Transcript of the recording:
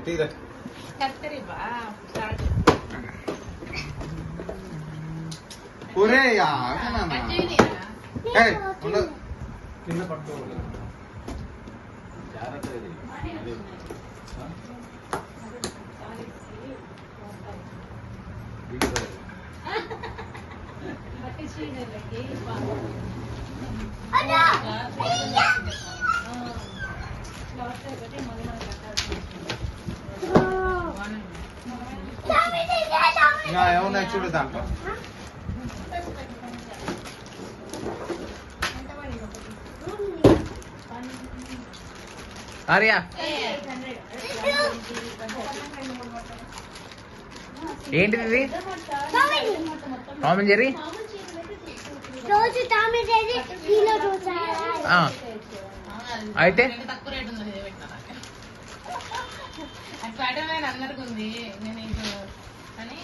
తీరా కింద పట్టుకోవాలి ఏమున్నాయి చూడు దాంట్లో ఆర్యా ఏంటిది ఇది? టామ్ అండ్ జెర్రీ అయితే అందరికి ఉంది నేను కానీ